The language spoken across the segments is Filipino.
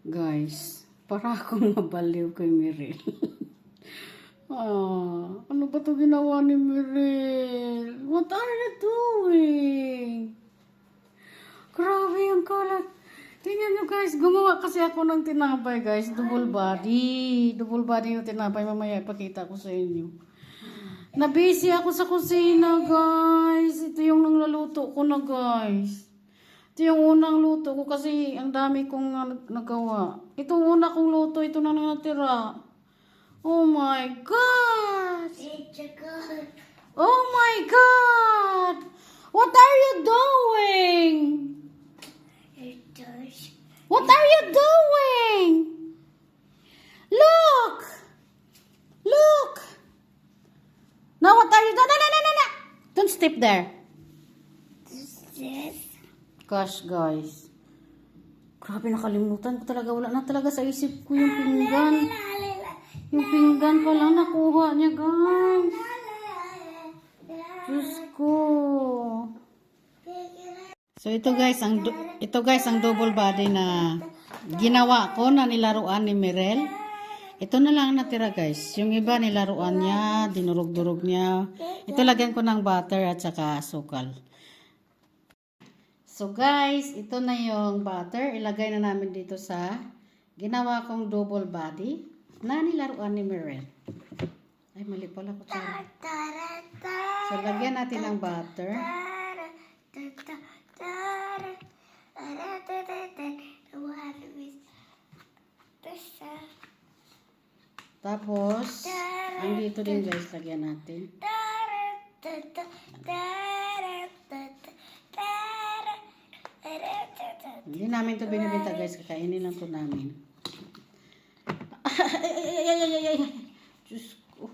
Guys, para akong mabaliw kay Mirel. Ano ba ito ginawa ni Mirel? What are you doing? Grabe ang kalat. Tingnan nyo guys, gumawa kasi ako ng tinapay guys. Double body. Double body yung tinapay. Mamaya ipakita ko sa inyo. Nabisi ako sa kusina guys. Ito yung nanglaluto ko na guys. Ito yung unang luto ko kasi ang dami kong nagawa. Itong una kong luto, ito na natira. Oh my God! Oh my God! What are you doing? What are you doing? Look! Look! Now what are you doing? No! Don't step there. Gosh, guys. Grabe, nakalimutan ko talaga. Wala na talaga sa isip ko yung pinggan. Yung pinggan pa lang nakuha niya, guys. Diyos ko. So, ito guys, ang double body na ginawa ko na nilaruan ni Mirel. Ito na lang natira, guys. Yung iba nilaruan niya, dinurog-durog niya. Ito lagyan ko ng butter at saka asukal. So guys, ito na yung butter. Ilagay na namin dito sa ginawa kong double body na nilaruan ni Mirel. Ay, mali pala ko. So, lagyan natin ng butter. Tapos, ang dito din guys, lagyan natin. Hindi namin ito binibenta guys, kakainin lang ito namin. Ay. Diyos ko.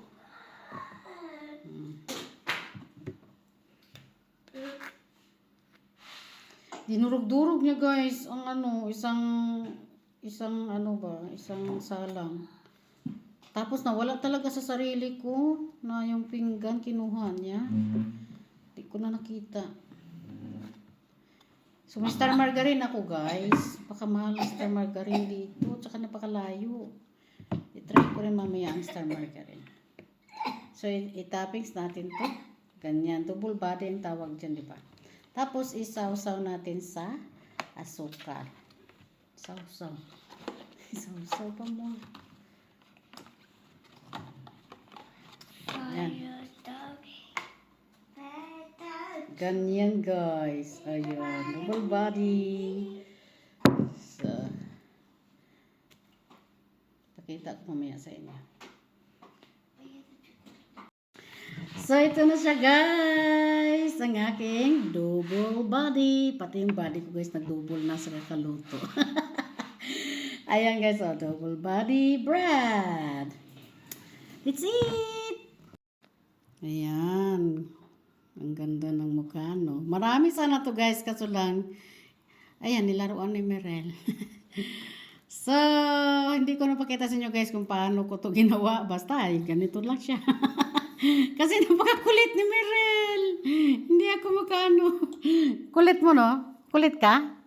Dinurog-durog niya guys, ang isang salang. Tapos nawala talaga sa sarili ko na yung pinggan kinuha niya. Hindi ko na nakita. So, may Star Margarine ako, guys. Pakamahal ang Star Margarine dito. Tsaka napakalayo. I-try ko rin mamaya ang Star Margarine. So, i-toppings natin to. Ganyan. Double body ang tawag dyan, di ba? Tapos, isaw-saw natin sa asukal. Isaw-saw. Isaw-saw pa mo. Ayan. Ganyan guys. Ayan. Double body. So, pakita ko mamaya sa inyo. So, ito na siya guys. Ang aking double body. Pati yung body ko guys, nag-double na sa kakaluto. Ayan guys. Oh, double body bread. It's it. Ayan. Ang ganda ng mukha, no? Marami sana to guys, kaso lang, ayan, nilaruan ni Mirel. So, hindi ko napakita sa inyo guys kung paano ko to ginawa. Basta, ganito lang siya. Kasi napakakulit ni Mirel. Hindi ako makano. Kulit mo, no? Kulit ka?